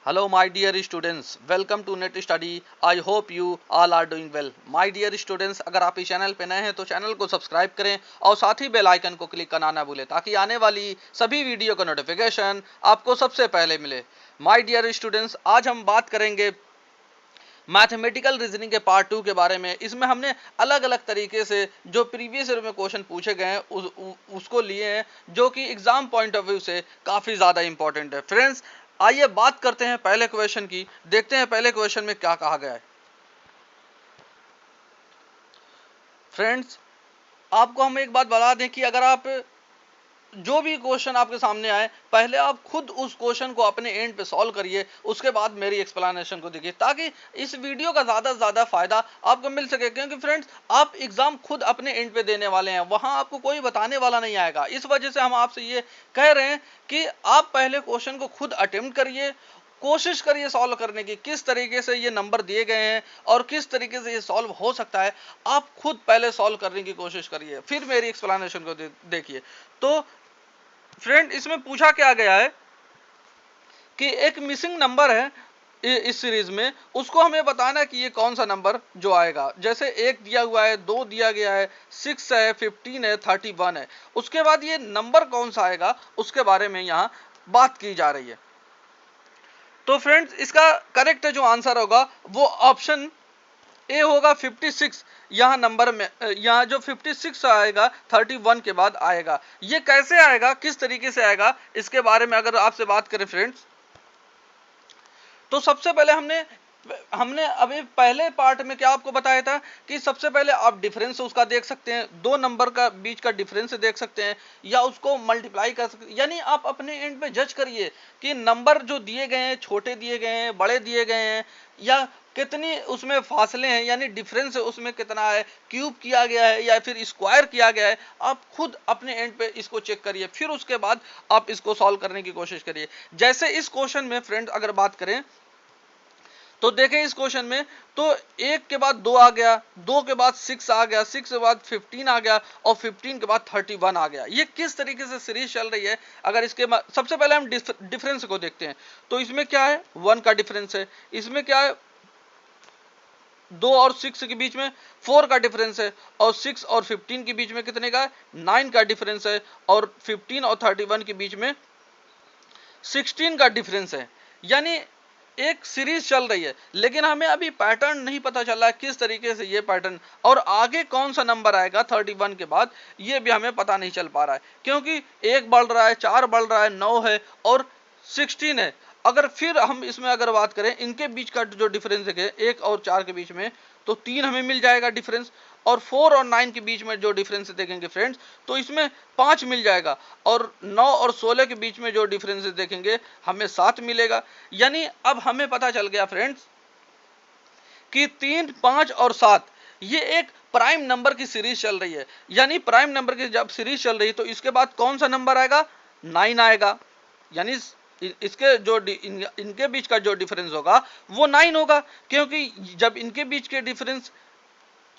Hello my dear students, welcome to Net Study. I hope you all are doing well. My dear students, अगर आप इस channel पे नए हैं तो चैनल को सब्सक्राइब करें और साथ ही बेल आइकन को क्लिक करना ना भूलें ताकि आने वाली सभी वीडियो का नोटिफिकेशन आपको सबसे पहले मिले। My dear students, आज हम बात करेंगे मैथमेटिकल रीजनिंग के पार्ट 2 के बारे में। इसमें हमने अलग अलग तरीके से जो प्रीवियस ईयर में क्वेश्चन पूछे गए हैं उसको लिए हैं, जो कि एग्जाम पॉइंट ऑफ व्यू से काफी ज्यादा इंपॉर्टेंट है। फ्रेंड्स, आइए बात करते हैं पहले क्वेश्चन की। देखते हैं पहले क्वेश्चन में क्या कहा गया है। फ्रेंड्स, आपको हम एक बात बता दें कि अगर आप जो भी क्वेश्चन आपके सामने आए, पहले आप खुद उस क्वेश्चन को अपने एंड पे सॉल्व करिए, उसके बाद मेरी एक्सप्लेनेशन को देखिए, ताकि इस वीडियो का ज्यादा से ज्यादा फायदा आपको मिल सके। क्योंकि फ्रेंड्स, आप एग्जाम खुद अपने एंड पे देने वाले हैं, वहां आपको कोई बताने वाला नहीं आएगा। इस वजह से हम आपसे ये कह रहे हैं कि आप पहले क्वेश्चन को खुद अटेम्प्ट करिए, कोशिश करिए सॉल्व करने की, किस तरीके से ये नंबर दिए गए हैं और किस तरीके से ये सॉल्व हो सकता है। आप खुद पहले सॉल्व करने की कोशिश करिए, फिर मेरी एक्सप्लेनेशन को देखिए। तो फ्रेंड, इसमें पूछा क्या गया है कि एक मिसिंग नंबर है इस सीरीज में, उसको हमें बताना है कि ये कौन सा नंबर जो आएगा। जैसे 1 दिया हुआ है, 2 दिया गया है, 6 है, 15 है, 31 है। उसके बाद ये नंबर कौन सा आएगा उसके बारे में यहाँ बात की जा रही है। तो फ्रेंड्स, इसका करेक्ट जो आंसर होगा वो ऑप्शन ए होगा, 56। यहाँ नंबर में यहाँ जो 56 आएगा 31 के बाद आएगा। ये कैसे आएगा, किस तरीके से आएगा, इसके बारे में अगर आपसे बात करें फ्रेंड्स, तो सबसे पहले हमने अभी पहले पार्ट में क्या आपको बताया था कि सबसे पहले आप डिफरेंस उसका देख सकते हैं, दो नंबर का बीच का डिफरेंस देख सकते हैं या उसको मल्टीप्लाई कर सकते हैं। यानी आप अपने एंड पे जज करिए कि नंबर जो दिए गए हैं, छोटे दिए गए हैं, बड़े दिए गए हैं, या कितनी उसमें फासले हैं, यानी डिफरेंस उसमें कितना है, क्यूब किया गया है या फिर स्क्वायर किया गया है। आप खुद अपने एंड पे इसको चेक करिए, फिर उसके बाद आप इसको सॉल्व करने की कोशिश करिए। जैसे इस क्वेश्चन में फ्रेंड अगर बात करें तो देखें, इस क्वेश्चन में तो 1 के बाद 2 आ गया, 2 के बाद 6 आ गया, 6 के बाद 15 आ गया और 15 के बाद 31 आ गया। ये किस तरीके से सीरीज चल रही है, अगर इसके सबसे पहले हम डिफरेंस को देखते हैं। तो इसमें क्या है, 1 का डिफरेंस है। इसमें क्या है, 2 और 6 के बीच में 4 का डिफरेंस है, और 6 और 15 के बीच में कितने का है, 9 का डिफरेंस है, और 15 और 31 के बीच में 16 का डिफरेंस है। यानी एक सीरीज चल रही है, लेकिन हमें अभी पैटर्न नहीं पता चल रहा है किस तरीके से ये पैटर्न, और आगे कौन सा नंबर आएगा 31 के बाद, ये भी हमें पता नहीं चल पा रहा है। क्योंकि 1 बढ़ रहा है, 4 बढ़ रहा है, 9 है और 16 है। अगर फिर हम इसमें अगर बात करें इनके बीच का जो डिफरेंस है 1 और 4 के बीच में, तो 3 हमें मिल जाएगा डिफरेंस, और 4 और 9 के बीच में जो डिफरेंस देखेंगे फ्रेंड्स, तो इसमें 5 मिल जाएगा, और 9 और 16 के बीच में जो डिफरेंस देखेंगे हमें 7 मिलेगा। यानी अब हमें पता चल गया फ्रेंड्स कि 3, 5 और 7 ये एक प्राइम नंबर की सीरीज चल रही है। यानी प्राइम नंबर की जब सीरीज चल रही है तो इसके बाद कौन सा नंबर आएगा, 9 आएगा। यानी इसके जो इनके बीच का जो डिफरेंस होगा वो 9 होगा, क्योंकि जब इनके बीच के डिफरेंस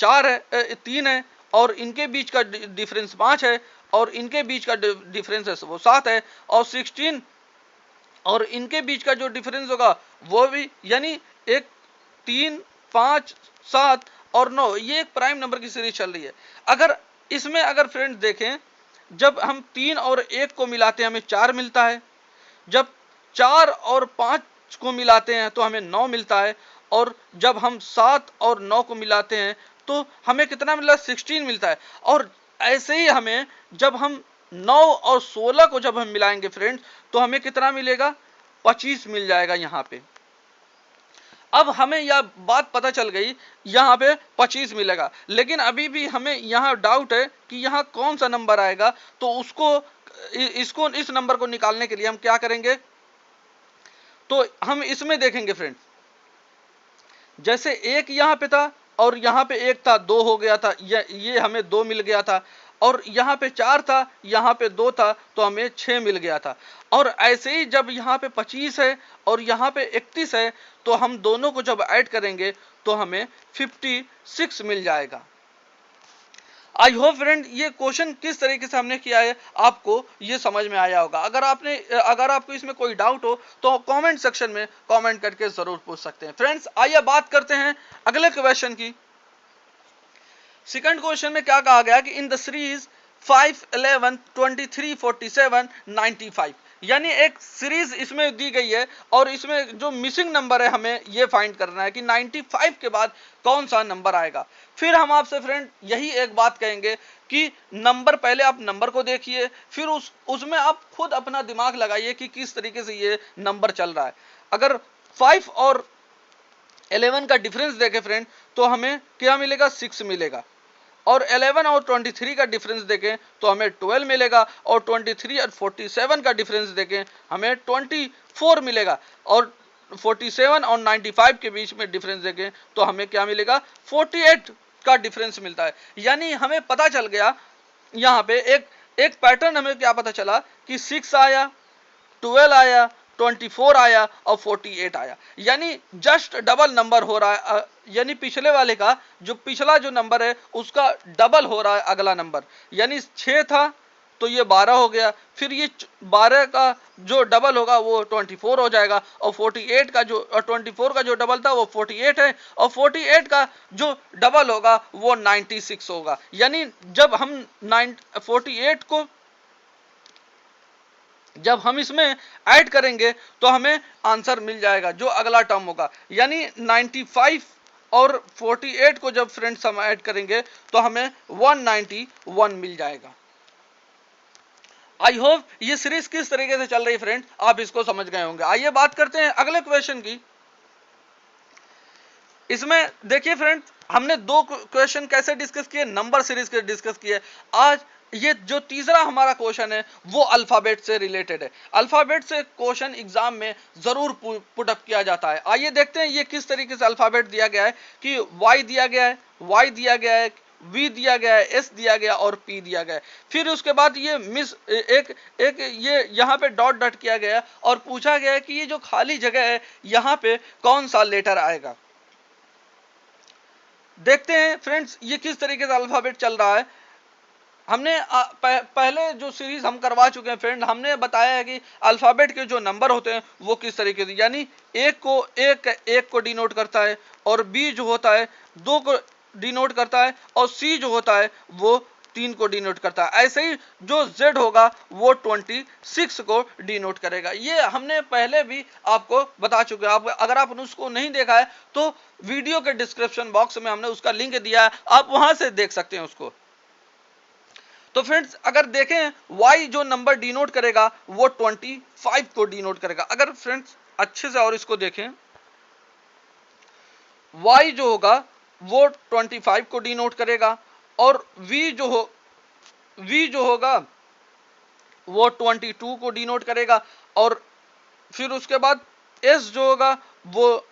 4 है, 3 है, और इनके बीच का डिफरेंस 5 है, और इनके बीच का डिफरेंस है वो 7 है, और 16 और इनके बीच का जो डिफरेंस होगा वो भी, यानी 3, 5, 7 और 9, ये एक प्राइम नंबर की सीरीज चल रही है। अगर इसमें अगर फ्रेंड्स देखें, जब हम 3 और 1 को मिलाते हैं हमें 4 मिलता है, जब 4 और 5 को मिलाते हैं तो हमें 9 मिलता है, और जब हम 7 और 9 को मिलाते हैं तो हमें कितना मिला, 16 मिलता है। और ऐसे ही हमें जब हम 9 और 16 को जब हम मिलाएंगे फ्रेंड्स, तो हमें कितना मिलेगा, 25 मिल जाएगा यहाँ पे। अब हमें यह बात पता चल गई, यहाँ पे 25 मिलेगा, लेकिन अभी भी हमें यहाँ डाउट है कि यहाँ कौन सा नंबर आएगा। तो इसको इस नंबर को निकालने के लिए हम क्या करेंगे, तो हम इसमें देखेंगे फ्रेंड्स, जैसे 1 यहाँ पे था और यहाँ पे 1 था, 2 हो गया था, ये हमें 2 मिल गया था, और यहाँ पे 4 था, यहाँ पे 2 था, तो हमें 6 मिल गया था। और ऐसे ही जब यहाँ पे 25 है और यहाँ पे 31 है, तो हम दोनों को जब ऐड करेंगे तो हमें 56 मिल जाएगा। आई होप फ्रेंड ये क्वेश्चन किस तरीके से हमने किया है आपको ये समझ में आया होगा। अगर आपको इसमें कोई डाउट हो तो कमेंट सेक्शन में कमेंट करके जरूर पूछ सकते हैं। फ्रेंड्स आइए बात करते हैं अगले क्वेश्चन की। सेकंड क्वेश्चन में क्या कहा गया कि इन द सीरीज 5, 11, 23, 47, 95, यानी एक सीरीज इसमें दी गई है और इसमें जो मिसिंग नंबर है हमें ये फाइंड करना है कि 95 के बाद कौन सा नंबर आएगा। फिर हम आपसे फ्रेंड यही एक बात कहेंगे कि नंबर, पहले आप नंबर को देखिए, फिर उसमें आप खुद अपना दिमाग लगाइए कि किस तरीके से ये नंबर चल रहा है। अगर 5 और 11 का डिफरेंस देखें फ्रेंड तो हमें क्या मिलेगा, 6 मिलेगा। और 11 और 23 का डिफरेंस देखें तो हमें 12 मिलेगा। और 23 और 47 का डिफरेंस देखें हमें 24 मिलेगा। और 47 और 95 के बीच में डिफरेंस देखें तो हमें क्या मिलेगा, 48 का डिफरेंस मिलता है। यानी हमें पता चल गया यहाँ पे एक पैटर्न हमें क्या पता चला कि 6 आया, 12 आया, 24 आया और 48 आया, यानी जस्ट डबल नंबर हो रहा है। यानी पिछले वाले का पिछला जो नंबर है उसका डबल हो रहा है अगला नंबर। यानी 6 था तो ये 12 हो गया, फिर ये 12 का जो डबल होगा वो 24 हो जाएगा। और 48 का जो 24 का जो डबल था वो 48 है। और 48 का जो डबल होगा वो 96 होगा। यानी जब हम 48 को जब हम इसमें ऐड करेंगे तो हमें आंसर मिल जाएगा जो अगला टर्म होगा। यानी 95 और 48 को जब फ्रेंड्स हम ऐड करेंगे तो हमें 191 मिल जाएगा। आई होप ये सीरीज किस तरीके से चल रही है फ्रेंड आप इसको समझ गए होंगे। आइए बात करते हैं अगले क्वेश्चन की। इसमें देखिए फ्रेंड हमने दो क्वेश्चन कैसे डिस्कस किए, नंबर सीरीज के डिस्कस किए। आज ये जो तीसरा हमारा क्वेश्चन है वो अल्फाबेट से रिलेटेड है। अल्फाबेट से क्वेश्चन एग्जाम में जरूर पुटअप किया जाता है। आइए देखते हैं ये किस तरीके से अल्फाबेट दिया गया है कि वाई दिया गया है, वाई दिया गया है, वी दिया गया है, एस दिया गया और पी दिया गया है। फिर उसके बाद ये एक ये यहाँ पे डॉट डॉट किया गया और पूछा गया है कि ये जो खाली जगह है यहाँ पे कौन सा लेटर आएगा। देखते हैं फ्रेंड्स ये किस तरीके से अल्फाबेट चल रहा है। हमने पहले जो सीरीज हम करवा चुके हैं फ्रेंड, हमने बताया है कि अल्फाबेट के जो नंबर होते हैं वो किस तरीके से, यानी एक को डिनोट करता है, और बी जो होता है 2 को डिनोट करता है, और सी जो होता है वो 3 को डिनोट करता है। ऐसे ही जो Z होगा वो 26 को डिनोट करेगा। ये हमने पहले भी आपको बता चुके हैं। अगर आपने उसको नहीं देखा है तो वीडियो के डिस्क्रिप्शन बॉक्स में हमने उसका लिंक दिया है, आप वहां से देख सकते हैं उसको। तो फ्रेंड्स अगर देखें Y जो नंबर डिनोट करेगा वो 25 को डिनोट करेगा। अगर फ्रेंड्स अच्छे से और इसको देखें, Y जो होगा वो 25 को डिनोट करेगा, और V जो होगा वो 22 को डिनोट करेगा, और फिर उसके बाद S जो होगा वो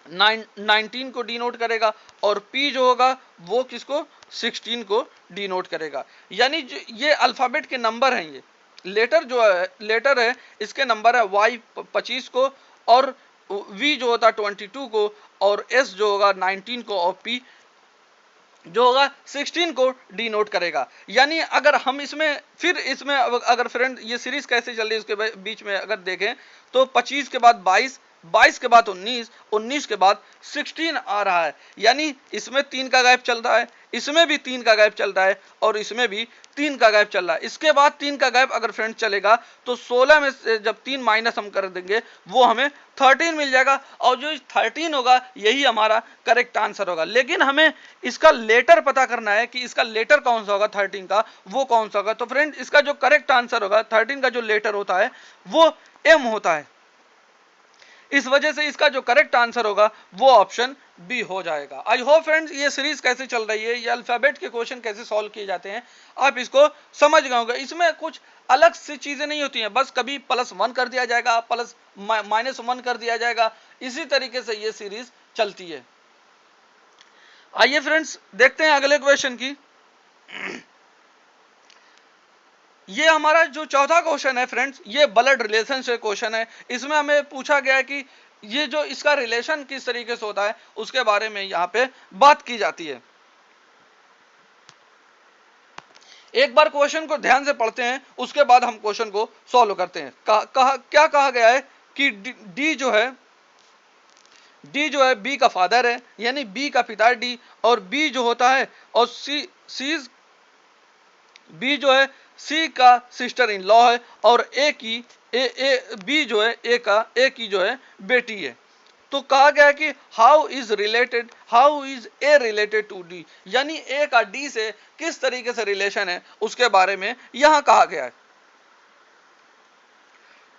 19 को डिनोट करेगा, और P जो होगा वो किसको 16 को डिनोट करेगा। यानी ये अल्फाबेट के नंबर हैं, ये लेटर है इसके नंबर है Y 25 को, और V जो होता 22 को, और S जो होगा 19 को, और P जो होगा 16 को डिनोट करेगा। यानी अगर हम इसमें अगर फ्रेंड ये सीरीज कैसे चल रही है उसके बीच में अगर देखें तो 25 के बाद 22, 22 के बाद 19, 19 के बाद 16 आ रहा है। यानी इसमें 3 का गैप चल रहा है, इसमें भी 3 का गैप चल रहा है, और इसमें भी 3 का गैप चल रहा है। इसके बाद 3 का गैप अगर फ्रेंड चलेगा तो 16 में से जब 3 माइनस हम कर देंगे वो हमें 13 मिल जाएगा, और जो 13 होगा यही हमारा करेक्ट आंसर होगा। लेकिन हमें इसका लेटर पता करना है कि इसका लेटर कौन सा होगा, 13 का वो कौन सा होगा। तो फ्रेंड इसका जो करेक्ट आंसर होगा 13 का जो लेटर होता है वो M होता है। इस वजह से इसका जो करेक्ट आंसर होगा वो ऑप्शन बी हो जाएगा। आई होप फ्रेंड्स ये सीरीज कैसे चल रही है, ये अल्फाबेट के क्वेश्चन कैसे सॉल्व किए जाते हैं आप इसको समझ गए होंगे। इसमें कुछ अलग सी चीजें नहीं होती हैं, बस कभी +1 कर दिया जाएगा, -1 कर दिया जाएगा, इसी तरीके से ये सीरीज चलती है। आइए फ्रेंड्स देखते हैं अगले क्वेश्चन की। ये हमारा जो चौथा क्वेश्चन है फ्रेंड्स ये ब्लड रिलेशन से क्वेश्चन है। इसमें हमें पूछा गया है कि ये जो इसका रिलेशन किस तरीके से होता है उसके बारे में यहाँ पे बात की जाती है। एक बार क्वेश्चन को ध्यान से पढ़ते हैं, उसके बाद हम क्वेश्चन को सॉल्व करते हैं। क्या कहा गया है कि डी जो है बी का फादर है, यानी बी का पिता है डी, और बी जो होता है, और बी जो है सी का सिस्टर इन लॉ है, और ए बी जो है ए की जो है बेटी है। तो कहा गया है कि how is A related to D, यानी ए का डी से किस तरीके से रिलेशन है उसके बारे में यहां कहा गया है।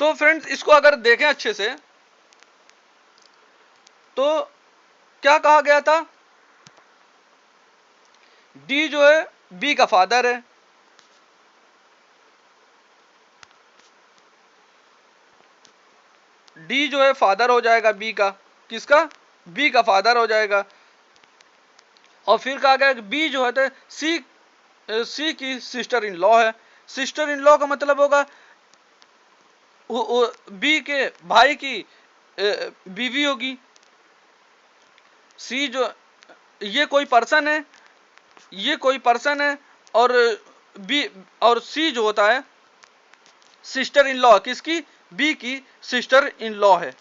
तो फ्रेंड्स इसको अगर देखें अच्छे से, तो क्या कहा गया था, डी जो है बी का फादर है, डी जो है फादर हो जाएगा बी का, किसका, बी का फादर हो जाएगा। और फिर कहा गया कि बी जो है सी की सिस्टर इन लॉ है। सिस्टर इन लॉ का मतलब होगा बी के भाई की बीवी होगी। सी जो ये कोई पर्सन है, और बी और सी जो होता है सिस्टर इन लॉ, किसकी, बी की सिस्टर इन लॉ है।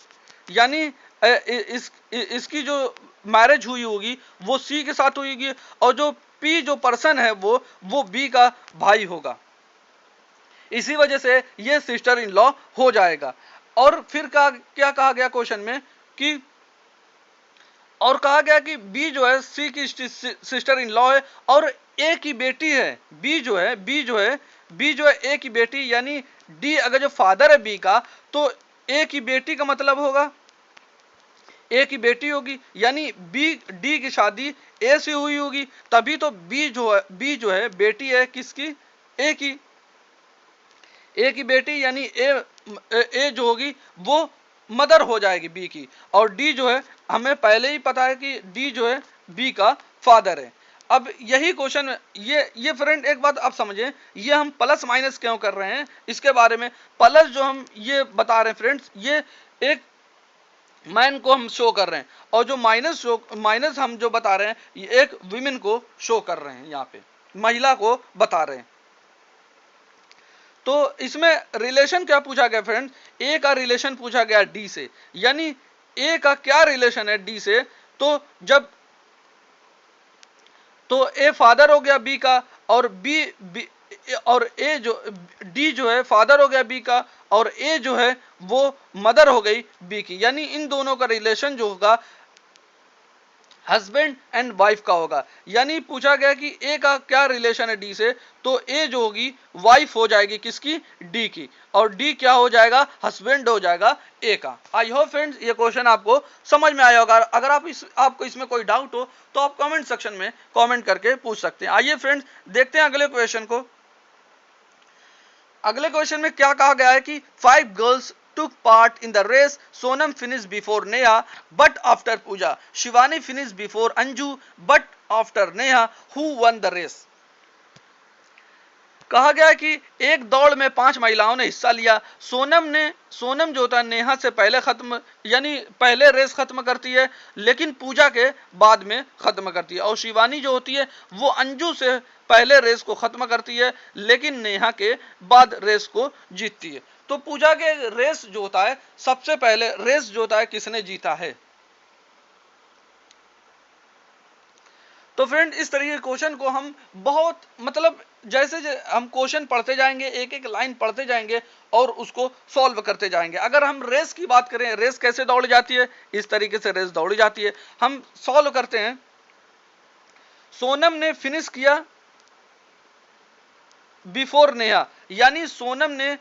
यानी इसकी जो मैरिज हुई होगी वो सी के साथ हुई होगी, और जो पी जो पर्सन है वो बी का भाई होगा। इसी वजह से ये सिस्टर इन लॉ हो जाएगा। और फिर क्या कहा गया क्वेश्चन में कि, और कहा गया कि बी जो है सी की सिस्टर इन लॉ है, और ए की बेटी है, बी जो है ए की बेटी, यानी डी अगर जो फादर है बी का, तो ए की बेटी का मतलब होगा ए की बेटी होगी, यानी डी की शादी ए से हुई होगी, तभी तो बी जो है बेटी है किसकी, ए की बेटी, यानी ए जो होगी वो मदर हो जाएगी बी की। और डी जो है हमें पहले ही पता है कि डी जो है बी का फादर है। अब यही क्वेश्चन, ये फ्रेंड एक बात आप समझें, ये हम प्लस माइनस क्यों कर रहे हैं इसके बारे में। प्लस जो हम ये बता रहे हैं फ्रेंड्स, ये एक मैन को हम शो कर रहे हैं, और जो माइनस हम जो बता रहे हैं ये एक विमेन को शो कर रहे हैं, यहाँ पे महिला को बता रहे हैं। तो इसमें रिलेशन क्या पूछा गया फ्रेंड्स, ए का रिलेशन पूछा गया डी से, यानी ए का क्या रिलेशन है डी से, तो ए फादर हो गया बी का, और बी और ए जो डी जो है फादर हो गया बी का, और ए जो है वो मदर हो गई बी की, यानी इन दोनों का रिलेशन जो होगा हस्बैंड एंड वाइफ का होगा। यानी पूछा गया कि ए का क्या रिलेशन है डी से, तो ए जो होगी वाइफ हो जाएगी किसकी, डी की, और डी क्या हो जाएगा, हस्बैंड हो जाएगा ए का। आई होप फ्रेंड्स ये क्वेश्चन आपको समझ में आया होगा। अगर आपको इसमें कोई डाउट हो तो आप कमेंट सेक्शन में कमेंट करके पूछ सकते हैं। आइए फ्रेंड्स देखते हैं अगले क्वेश्चन को। अगले क्वेश्चन में क्या कहा गया है कि 5 girls took part in the race. Sonam finished before Neha but after Pooja. Shivani finished before Anju but after Neha. Who won the race? कहा गया कि एक दौड़ में 5 महिलाओं ने हिस्सा लिया। सोनम जो होता है नेहा से पहले खत्म, यानी पहले रेस खत्म करती है, लेकिन पूजा के बाद में खत्म करती है। और शिवानी जो होती है वो अंजू से पहले रेस को खत्म करती है, लेकिन नेहा के बाद रेस को जीतती है। तो पूजा के रेस जो होता है, सबसे पहले रेस जो होता है किसने जीता है। तो फ्रेंड इस तरीके के क्वेश्चन को हम बहुत जैसे हम क्वेश्चन पढ़ते जाएंगे, एक एक लाइन पढ़ते जाएंगे और उसको सॉल्व करते जाएंगे। अगर हम रेस की बात करें, रेस कैसे दौड़ी जाती है, इस तरीके से रेस दौड़ी जाती है। हम सॉल्व करते हैं। सोनम ने फिनिश किया बिफोर नेहा, यानी सोनम ने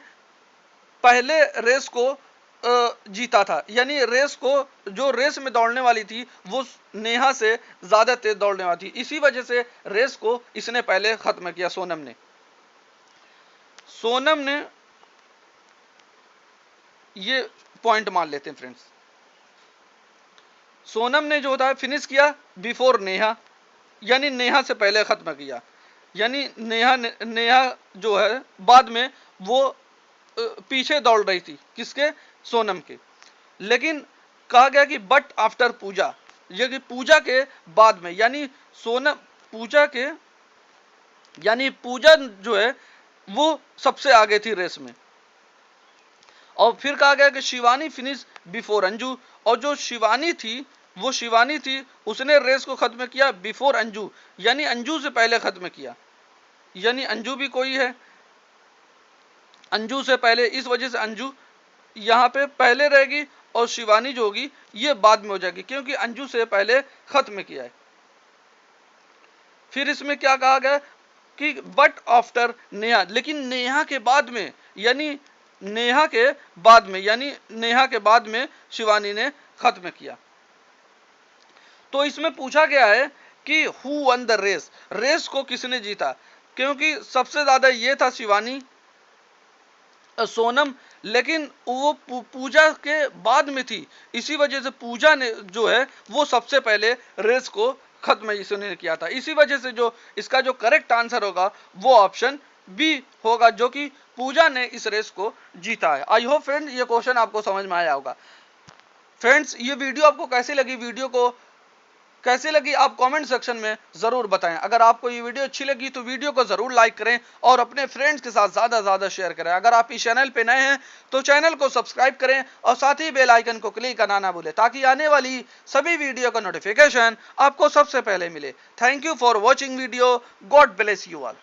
पहले रेस को जीता था, यानी रेस को जो रेस में दौड़ने वाली थी वो नेहा से ज्यादा तेज दौड़ने वाली थी, इसी वजह से रेस को इसने पहले खत्म किया। सोनम ने ये पॉइंट मान लेते हैं फ्रेंड्स। सोनम ने जो होता है फिनिश किया बिफोर नेहा, यानी नेहा से पहले खत्म किया, यानी नेहा जो है बाद में वो पीछे दौड़ रही थी किसके, सोनम के। लेकिन कहा गया कि बट आफ्टर पूजा, ये कि पूजा के बाद में, यानी सोनम पूजा के यानी पूजा जो है वो सबसे आगे थी रेस में। और फिर कहा गया कि शिवानी फिनिश बिफोर अंजू, और जो शिवानी थी वो शिवानी थी उसने रेस को खत्म किया बिफोर अंजू, यानी अंजू से पहले खत्म किया। यानी अंजू भी कोई है, अंजू से पहले, इस वजह से अंजू यहाँ पे पहले रहेगी और शिवानी जो होगी ये बाद में हो जाएगी, क्योंकि अंजू से पहले खत्म किया है। फिर इसमें क्या कहा गया कि बट आफ्टर नेहा, लेकिन नेहा के बाद में, यानी नेहा के बाद में, यानी नेहा के बाद में शिवानी ने खत्म किया। तो इसमें पूछा गया है कि who won the race, race को किसने जीता, क्योंकि सबसे ज्यादा ये था शिवानी, सोनम, लेकिन वो पूजा के बाद में थी, इसी वजह से पूजा ने जो है वो सबसे पहले रेस को खत्म इसने किया था। इसी वजह से जो इसका जो करेक्ट आंसर होगा वो ऑप्शन बी होगा, जो कि पूजा ने इस रेस को जीता है। आई होप फ्रेंड ये क्वेश्चन आपको समझ में आया होगा। फ्रेंड्स ये वीडियो आपको कैसी लगी, वीडियो को कैसी लगी आप कमेंट सेक्शन में जरूर बताएं। अगर आपको ये वीडियो अच्छी लगी तो वीडियो को जरूर लाइक करें और अपने फ्रेंड्स के साथ ज्यादा शेयर करें। अगर आप इस चैनल पे नए हैं तो चैनल को सब्सक्राइब करें और साथ ही बेल आइकन को क्लिक करना ना भूलें, ताकि आने वाली सभी वीडियो का नोटिफिकेशन आपको सबसे पहले मिले। Thank you for watching video. God bless you all.